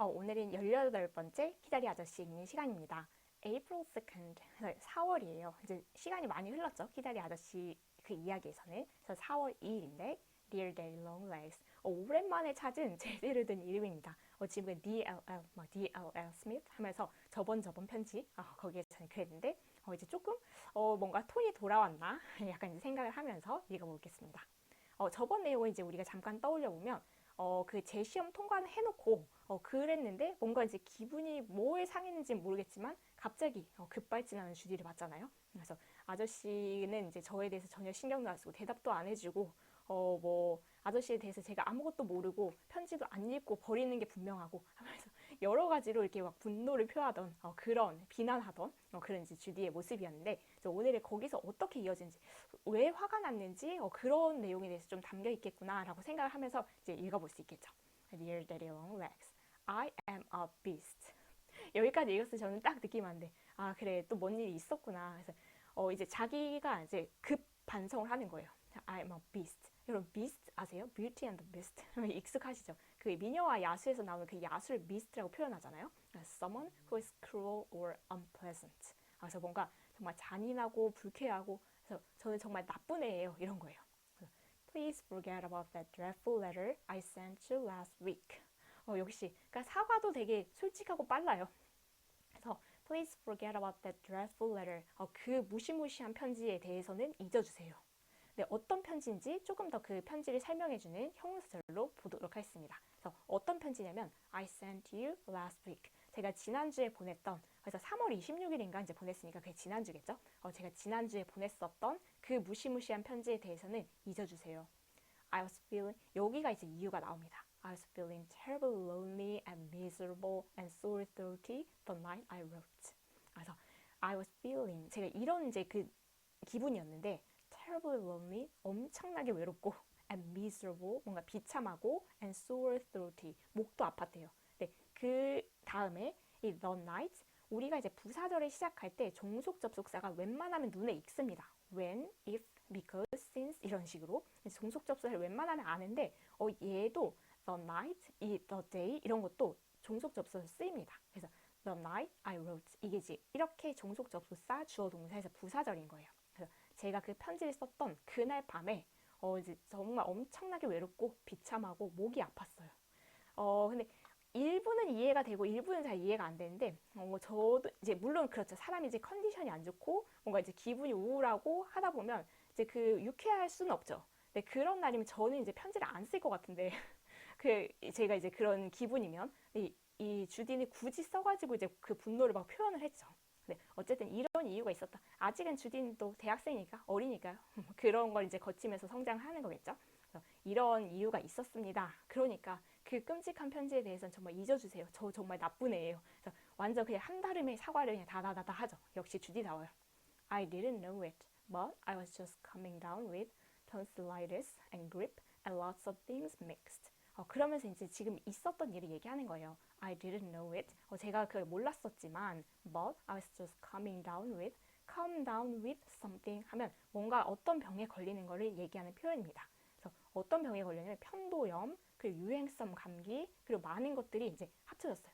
오늘은 18번째 기다리 아저씨 읽는 시간입니다. April 2nd, 4월이에요. 이제 시간이 많이 흘렀죠. 기다리 아저씨 그 이야기에서는. 그래서 4월 2일인데 Dear Daddy Long Legs. 오랜만에 찾은 제대로 된 이름입니다. 지금 DLL, DLL Smith 하면서 저번 편지 거기에 저는 그랬는데 이제 조금 뭔가 톤이 돌아왔나 약간 이제 생각을 하면서 읽어보겠습니다. 저번 내용을 이제 우리가 잠깐 떠올려 보면 그 재시험 통과는 해놓고 그랬는데 뭔가 이제 기분이 뭐에 상했는지 모르겠지만 갑자기 급발진하는 주디를 봤잖아요. 그래서 아저씨는 이제 저에 대해서 전혀 신경도 안 쓰고 대답도 안 해주고 뭐 아저씨에 대해서 제가 아무것도 모르고 편지도 안 읽고 버리는 게 분명하고 하면서 여러 가지로 이렇게 막 분노를 표하던 그런 비난하던 그런 이제 주디의 모습이었는데 오늘은 거기서 어떻게 이어진지 왜 화가 났는지 그런 내용에 대해서 좀 담겨 있겠구나라고 생각을 하면서 이제 읽어볼 수 있겠죠. Dear Daddy Long Legs, I am a beast. 여기까지 읽었을 때 저는 딱 느낌 왔는데 그래 또 뭔 일이 있었구나. 그래서 이제 자기가 이제 급 반성을 하는 거예요. I am a beast. 여러분 beast 아세요? Beauty and the Beast 익숙하시죠? 그 미녀와 야수에서 나오는 그 야수를 beast라고 표현하잖아요. Someone who is cruel or unpleasant. 그래서 뭔가 정말 잔인하고 불쾌하고 그래서 저는 정말 나쁜 애예요 이런 거예요. Please forget about that dreadful letter I sent you last week. 역시 그러니까 사과도 되게 솔직하고 빨라요. 그래서 Please forget about that dreadful letter. 그 무시무시한 편지에 대해서는 잊어주세요. 네, 어떤 편지인지 조금 더 그 편지를 설명해주는 형용사절로 보도록 하겠습니다. 그래서 어떤 편지냐면 I sent you last week. 제가 지난주에 보냈던 그래서 3월 26일인가 이제 보냈으니까 그게 지난주겠죠? 제가 지난주에 보냈었던 그 무시무시한 편지에 대해서는 잊어주세요. I was feeling 여기가 이제 이유가 나옵니다. I was feeling terribly lonely and miserable and sore throaty the night I wrote. 그래서 I was feeling 제가 이런 이제 그 기분이었는데 terribly lonely 엄청나게 외롭고 and miserable 뭔가 비참하고 and sore throaty 목도 아팠대요. 네, 그 다음에 이 the night 우리가 이제 부사절을 시작할 때 종속 접속사가 웬만하면 눈에 익습니다. when, if, because, since 이런 식으로 종속 접속사를 웬만하면 아는데 얘도 the night, 이 the day 이런 것도 종속 접속사 쓰입니다. 그래서 the night I wrote 이게 이제 이렇게 종속 접속사 주어 동사에서 부사절인 거예요. 그래서 제가 그 편지를 썼던 그날 밤에 이제 정말 엄청나게 외롭고 비참하고 목이 아팠어요. 근데 일부는 이해가 되고 일부는 잘 이해가 안 되는데 저도 이제 물론 그렇죠. 사람이 이제 컨디션이 안 좋고 뭔가 이제 기분이 우울하고 하다 보면 이제 그 유쾌할 수는 없죠. 근데 그런 날이면 저는 이제 편지를 안 쓸 것 같은데 그 제가 이제 그런 기분이면 이 주디는 굳이 써가지고 이제 그 분노를 막 표현을 했죠. 네, 어쨌든 이런 이유가 있었다. 아직은 주디는 또 대학생이니까 어리니까요. 그런 걸 이제 거치면서 성장하는 거겠죠. 이런 이유가 있었습니다. 그러니까 그 끔찍한 편지에 대해서는 정말 잊어주세요. 저 정말 나쁜 애예요. 그래서 완전 그냥 한달음에 사과를 그냥 다다다다 하죠. 역시 주디다워요. I didn't know it, but I was just coming down with tonsillitis and grippe and lots of things mixed. 그러면서 이제 지금 있었던 일을 얘기하는 거예요. I didn't know it. 제가 그걸 몰랐었지만, but I was just coming down with, come down with something 하면 뭔가 어떤 병에 걸리는 거를 얘기하는 표현입니다. 그래서 어떤 병에 걸리냐면 편도염, 그리고 유행성 감기, 그리고 많은 것들이 이제 합쳐졌어요.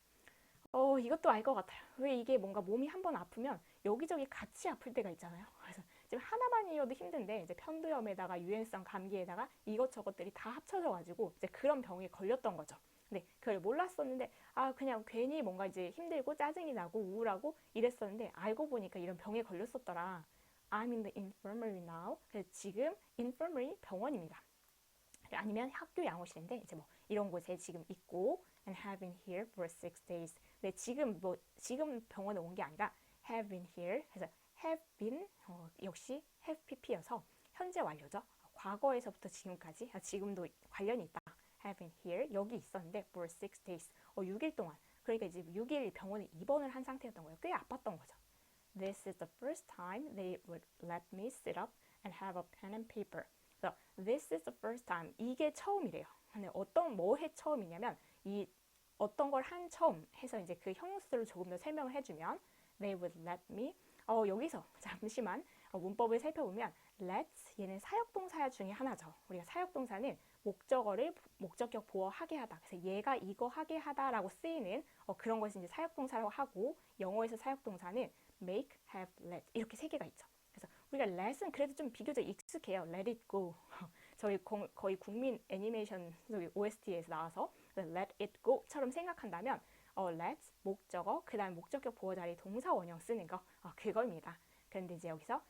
이것도 알 것 같아요. 왜 이게 뭔가 몸이 한번 아프면 여기저기 같이 아플 때가 있잖아요. 그래서 지금 하나만이어도 힘든데 이제 편도염에다가 유행성 감기에다가 이것저것들이 다 합쳐져가지고 이제 그런 병에 걸렸던 거죠. 근데 그걸 몰랐었는데 그냥 괜히 뭔가 이제 힘들고 짜증이 나고 우울하고 이랬었는데 알고 보니까 이런 병에 걸렸었더라. I'm in the infirmary now. 그래서 지금 infirmary 병원입니다. 아니면 학교 양호실인데 이제 뭐 이런 곳에 지금 있고 and have been here for 6 days. 네, 지금 병원에 온 게 아니라 have been here. 그래서 have been 역시 have pp여서 현재 완료죠. 과거에서부터 지금까지 지금도 관련이 있다. have been here 여기 있었는데 for 6 days 6일 동안 그러니까 이제 6일 병원에 입원을 한 상태였던 거예요. 꽤 아팠던 거죠. This is the first time they would let me sit up and have a pen and paper. 그래서 this is the first time 이게 처음이래요. 근데 뭐해 처음이냐면 이 어떤 걸 한 처음 해서 이제 그 형용사를 조금 더 설명을 해주면 they would let me 여기서 잠시만 문법을 살펴보면 let's 얘는 사역동사 중에 하나죠. 우리가 사역동사는 목적어를 목적격 보어하게 하다. 그래서 얘가 이거 하게 하다라고 쓰이는 그런 것이 이제 사역동사라고 하고 영어에서 사역동사는 make, have, let 이렇게 세 개가 있죠. 그래서 우리가 let은 그래도 좀 비교적 익숙해요. let it go. 저희 거의 국민 애니메이션 OST에서 나와서 let it go처럼 생각한다면 let's 목적어 그 다음 목적격 보어 자리 동사 원형 쓰는 거 그겁니다. 그런데 이제 여기서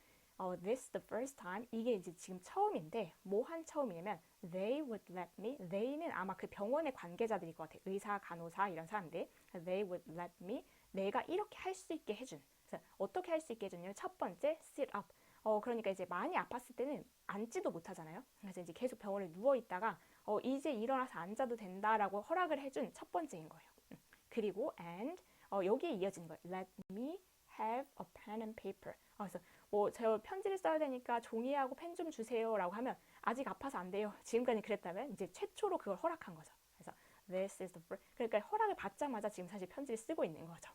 this is the first time 이게 이제 지금 처음인데 뭐 한 처음이냐면 they would let me they는 아마 그 병원의 관계자들일 것 같아요. 의사, 간호사 이런 사람들 they would let me 내가 이렇게 할 수 있게 해준 그래서 어떻게 할 수 있게 해줬냐면 첫 번째 sit up 그러니까 이제 많이 아팠을 때는 앉지도 못하잖아요. 그래서 이제 계속 병원에 누워 있다가 이제 일어나서 앉아도 된다라고 허락을 해준 첫 번째인 거예요. 그리고 and 여기에 이어지는 거예요. Let me have a pen and paper. 그래서 뭐 저 편지를 써야 되니까 종이하고 펜 좀 주세요라고 하면 아직 아파서 안 돼요. 지금까지 그랬다면 이제 최초로 그걸 허락한 거죠. 그래서 this is the first 그러니까 허락을 받자마자 지금 사실 편지를 쓰고 있는 거죠.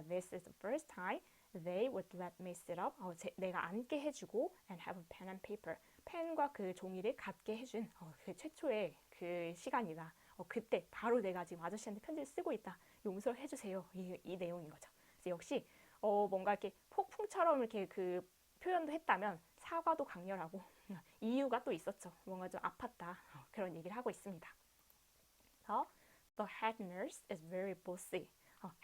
This is the first time they would let me sit up. 내가 앉게 해주고 and have a pen and paper. 펜과 그 종이를 갖게 해준 그 최초의 그 시간이다. 그때 바로 내가 지금 아저씨한테 편지를 쓰고 있다. 용서를 해주세요. 이 내용인 거죠. 그래서 역시 뭔가 이렇게 폭풍처럼 이렇게 그 표현도 했다면 사과도 강렬하고 이유가 또 있었죠. 뭔가 좀 아팠다. 그런 얘기를 하고 있습니다. 그래서 the head nurse is very bossy.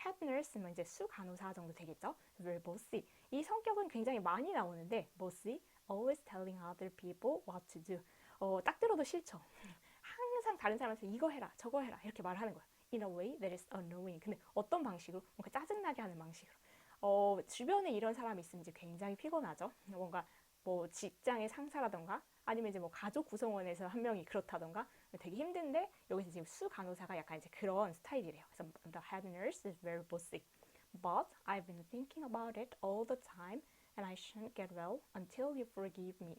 head nurse는 이제 수간호사 정도 되겠죠. very bossy. 이 성격은 굉장히 많이 나오는데 bossy, always telling other people what to do. 딱 들어도 싫죠. 항상 다른 사람한테 이거 해라, 저거 해라 이렇게 말하는 거예요. In a way that is annoying. 근데 어떤 방식으로? 뭔가 짜증나게 하는 방식으로. 주변에 이런 사람이 있으면 이제 굉장히 피곤하죠. 뭔가 뭐 직장의 상사라던가 아니면 이제 뭐 가족 구성원에서 한 명이 그렇다던가 되게 힘든데 여기서 지금 수 간호사가 약간 이제 그런 스타일이래요. 그래서 the head nurse is very bossy. But I've been thinking about it all the time and I shouldn't get well until you forgive me.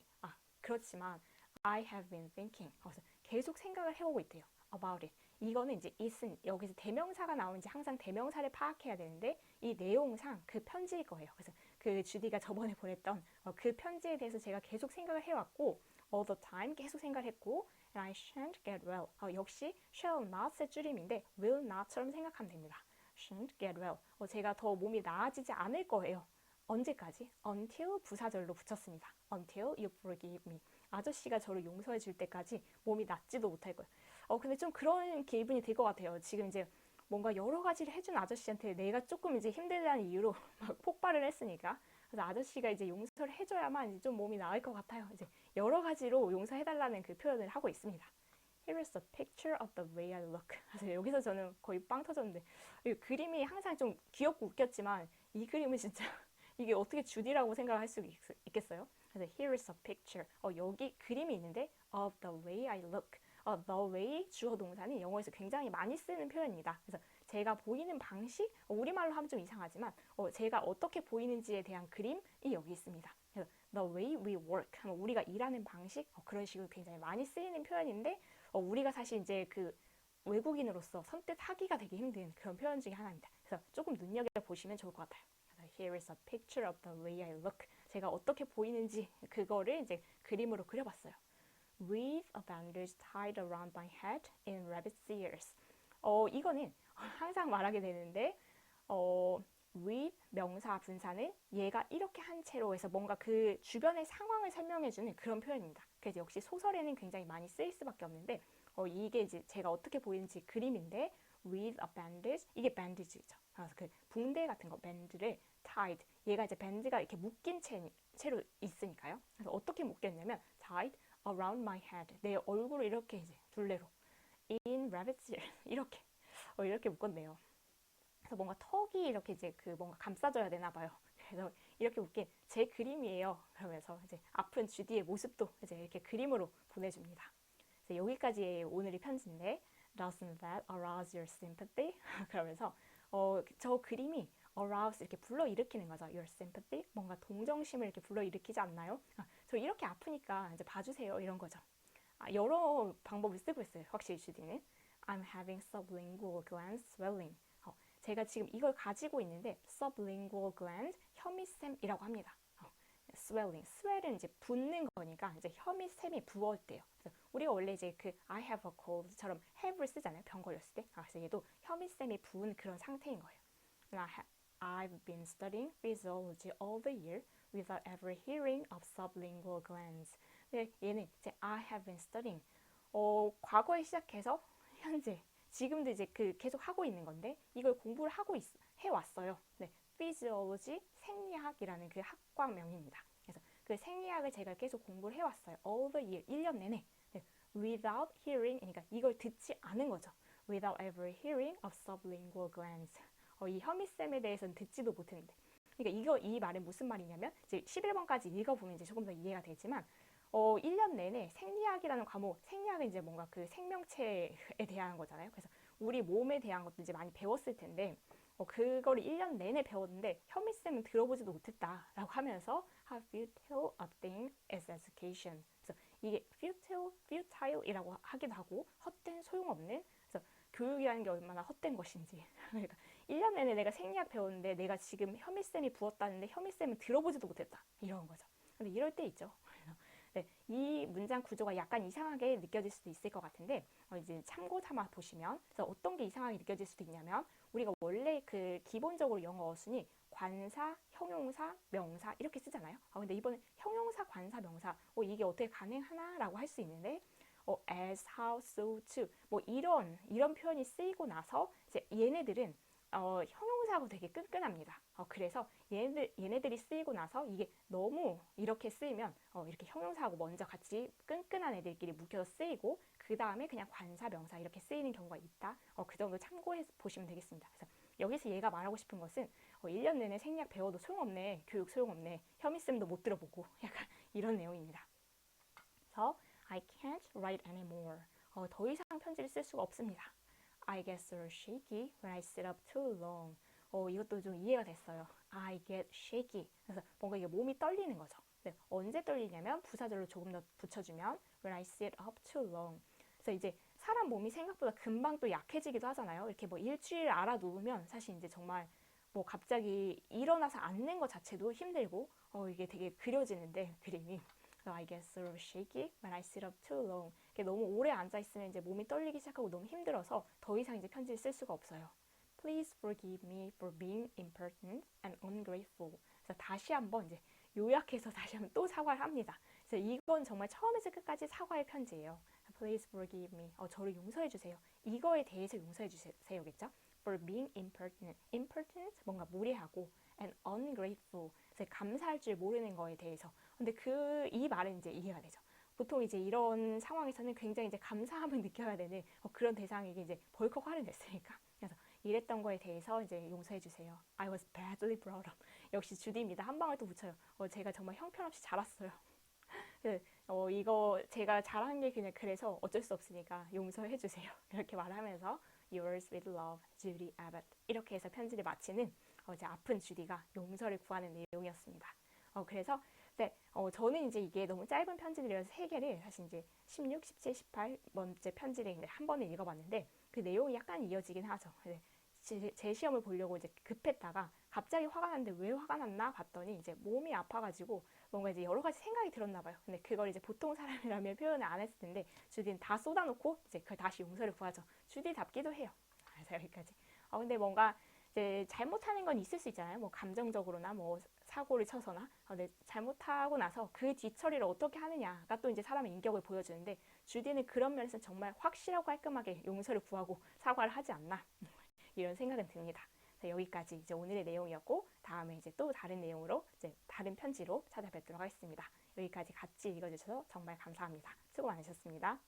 그렇지만 I have been thinking. 그래서 계속 생각을 해오고 있대요. About it. 이거는 이제 is은 여기서 대명사가 나오는지 항상 대명사를 파악해야 되는데 이 내용상 그 편지일 거예요. 그래서 그 주디가 저번에 보냈던 그 편지에 대해서 제가 계속 생각을 해왔고 all the time 계속 생각을 했고 and I shan't get well. 역시 shall not의 줄임인데 will not처럼 생각하면 됩니다. shan't get well. 제가 더 몸이 나아지지 않을 거예요. 언제까지? until 부사절로 붙였습니다. until you forgive me. 아저씨가 저를 용서해 줄 때까지 몸이 낫지도 못할 거예요. 근데 좀 그런 기분이 들 것 같아요. 지금 이제 뭔가 여러 가지를 해준 아저씨한테 내가 조금 이제 힘들다는 이유로 막 폭발을 했으니까. 그래서 아저씨가 이제 용서를 해줘야만 이제 좀 몸이 나을 것 같아요. 이제 여러 가지로 용서해달라는 그 표현을 하고 있습니다. Here is a picture of the way I look. 그래서 여기서 저는 거의 빵 터졌는데 이 그림이 항상 좀 귀엽고 웃겼지만 이 그림은 진짜 이게 어떻게 주디라고 생각할 수 있겠어요? 그래서 here is a picture. 여기 그림이 있는데 of the way I look. the way 주어 동사는 영어에서 굉장히 많이 쓰는 표현입니다. 그래서 제가 보이는 방식, 우리말로 하면 좀 이상하지만 제가 어떻게 보이는지에 대한 그림이 여기 있습니다. 그래서 the way we work, 우리가 일하는 방식 그런 식으로 굉장히 많이 쓰이는 표현인데 우리가 사실 이제 그 외국인으로서 선뜻하기가 되게 힘든 그런 표현 중에 하나입니다. 그래서 조금 눈여겨보시면 좋을 것 같아요. Here is a picture of the way I look. 제가 어떻게 보이는지 그거를 이제 그림으로 그려봤어요. With a bandage tied around my head in rabbit's ears. 이거는 항상 말하게 되는데 with 명사 분사는 얘가 이렇게 한 채로 해서 뭔가 그 주변의 상황을 설명해주는 그런 표현입니다. 그래서 역시 소설에는 굉장히 많이 쓰일 수밖에 없는데 이게 이제 제가 어떻게 보이는지 그림인데 with a bandage 이게 bandage죠. 그래서 그 붕대 같은 거 밴드를 tied 얘가 이제 밴드가 이렇게 묶인 채로 있으니까요. 그래서 어떻게 묶였냐면 tied around my head 내 얼굴을 이렇게 이제 둘레로 in rabbit's ear 이렇게 묶었네요. 그래서 뭔가 턱이 이렇게 이제 그 뭔가 감싸줘야 되나 봐요. 그래서 이렇게 묶인 제 그림이에요. 그러면서 이제 아픈 주디의 모습도 이제 이렇게 그림으로 보내줍니다. 그래서 여기까지 오늘의 편지인데 doesn't that arouse your sympathy? 그러면서 저 그림이 arouse 이렇게 불러일으키는 거죠. Your sympathy 뭔가 동정심을 이렇게 불러일으키지 않나요? 저 이렇게 아프니까 이제 봐주세요 이런 거죠. 여러 방법을 쓰고 있어요. 확실히 주디는 I'm having sublingual gland swelling. 제가 지금 이걸 가지고 있는데 sublingual gland 혐의샘이라고 합니다. swelling. swell은 이제 붓는 거니까 이제 혀밑 샘이 부었대요. 그래서 우리가 원래 이제 그 I have a cold처럼 have를 쓰잖아요. 병 걸렸을 때. 그래서 얘도 혀밑 샘이 부은 그런 상태인 거예요. I've been studying physiology all the year without ever hearing of sublingual glands. 근데 얘는 이제 I have been studying. 과거에 시작해서 현재 지금도 이제 그 계속 하고 있는 건데 이걸 공부를 해왔어요. 네, physiology 생리학이라는 그 학과명입니다. 그래서 그 생리학을 제가 계속 공부를 해왔어요. all the year 1년 내내. 네, without hearing 그러니까 이걸 듣지 않은 거죠. without ever hearing of sublingual glands. 이 혀밑샘에 대해서는 듣지도 못했는데. 그러니까 이 말은 무슨 말이냐면 이제 11번까지 읽어보면 이제 조금 더 이해가 되지만 1년 내내 생리학이라는 과목, 생리학은 이제 뭔가 그 생명체에 대한 거잖아요. 그래서 우리 몸에 대한 것도 이제 많이 배웠을 텐데 그거를 1년 내내 배웠는데 혀밑쌤은 들어보지도 못했다라고 하면서 How futile a thing is education. 그래서 이게 futile이라고 하기도 하고 헛된 소용없는 그래서 교육이라는 게 얼마나 헛된 것인지 그러니까 1년 내내 내가 생리학 배웠는데 내가 지금 혀밑쌤이 부었다는데 혀밑쌤은 들어보지도 못했다 이런 거죠. 근데 이럴 때 있죠. 네, 이 문장 구조가 약간 이상하게 느껴질 수도 있을 것 같은데 이제 참고 삼아 보시면 그래서 어떤 게 이상하게 느껴질 수도 있냐면 우리가 원래 그 기본적으로 영어 어순이 관사, 형용사, 명사 이렇게 쓰잖아요. 근데 이번에 형용사, 관사, 명사 이게 어떻게 가능하나라고 할 수 있는데 as, how, so, to 뭐 이런 표현이 쓰이고 나서 이제 얘네들은 형용사하고 되게 끈끈합니다. 그래서 얘네들이 쓰이고 나서 이게 너무 이렇게 쓰이면 이렇게 형용사하고 먼저 같이 끈끈한 애들끼리 묶여서 쓰이고 그 다음에 그냥 관사, 명사 이렇게 쓰이는 경우가 있다. 그 정도 참고해 보시면 되겠습니다. 그래서 여기서 얘가 말하고 싶은 것은 1년 내내 생리학 배워도 소용없네, 교육 소용없네, 혐의쌤도 못 들어보고 약간 이런 내용입니다. 그래서 I can't write anymore. 더 이상 편지를 쓸 수가 없습니다. I get so shaky when I sit up too long. 이것도 좀 이해가 됐어요. I get shaky. 그래서 뭔가 이게 몸이 떨리는 거죠. 네, 언제 떨리냐면 부사절로 조금 더 붙여주면 when I sit up too long. 그래서 이제 사람 몸이 생각보다 금방 또 약해지기도 하잖아요. 이렇게 뭐 일주일 알아놓으면 사실 이제 정말 뭐 갑자기 일어나서 앉는 것 자체도 힘들고 이게 되게 그려지는데 그림이 I get so shaky when I sit up too long. 너무 오래 앉아 있으면 이제 몸이 떨리기 시작하고 너무 힘들어서 더 이상 이제 편지를 쓸 수가 없어요. Please forgive me for being impertinent and ungrateful. 그래서 다시 한번 이제 요약해서 다시 한번 또 사과를 합니다. 그래서 이건 정말 처음에서 끝까지 사과의 편지예요. Please forgive me. 저를 용서해 주세요. 이거에 대해서 용서해 주세요겠죠? For being impertinent. impertinent 뭔가 무례하고 and ungrateful. 그래서 감사할 줄 모르는 거에 대해서. 근데 이 말은 이제 이해가 되죠. 보통 이제 이런 상황에서는 굉장히 이제 감사함을 느껴야 되는 그런 대상에게 이제 벌컥 화를 냈으니까. 그래서 이랬던 거에 대해서 이제 용서해 주세요. I was badly brought up. 역시 주디입니다. 한 방울 또 붙여요. 제가 정말 형편없이 자랐어요. 이거 제가 잘한 게 그냥 그래서 어쩔 수 없으니까 용서해 주세요. 이렇게 말하면서 Yours with love, Judy Abbott. 이렇게 해서 편지를 마치는 이제 아픈 주디가 용서를 구하는 내용이었습니다. 그래서 네, 저는 이제 이게 너무 짧은 편지들이라서 3개를 사실 이제 16, 17, 18번째 편지를 한 번에 읽어봤는데 그 내용이 약간 이어지긴 하죠. 제 시험을 보려고 이제 급했다가 갑자기 화가 났는데 왜 화가 났나 봤더니 이제 몸이 아파가지고 뭔가 이제 여러 가지 생각이 들었나 봐요. 근데 그걸 이제 보통 사람이라면 표현을 안 했을 텐데 주디는 다 쏟아놓고 이제 그걸 다시 용서를 구하죠. 주디답기도 해요. 그래서 여기까지. 근데 뭔가 이제 잘못하는 건 있을 수 있잖아요. 뭐 감정적으로나 뭐 사고를 쳐서나. 근데 잘못하고 나서 그 뒤처리를 어떻게 하느냐가 또 이제 사람의 인격을 보여주는데 주디는 그런 면에서 정말 확실하고 깔끔하게 용서를 구하고 사과를 하지 않나 이런 생각은 듭니다. 여기까지 이제 오늘의 내용이었고 다음에 이제 또 다른 내용으로 이제 다른 편지로 찾아뵙도록 하겠습니다. 여기까지 같이 읽어주셔서 정말 감사합니다. 수고 많으셨습니다.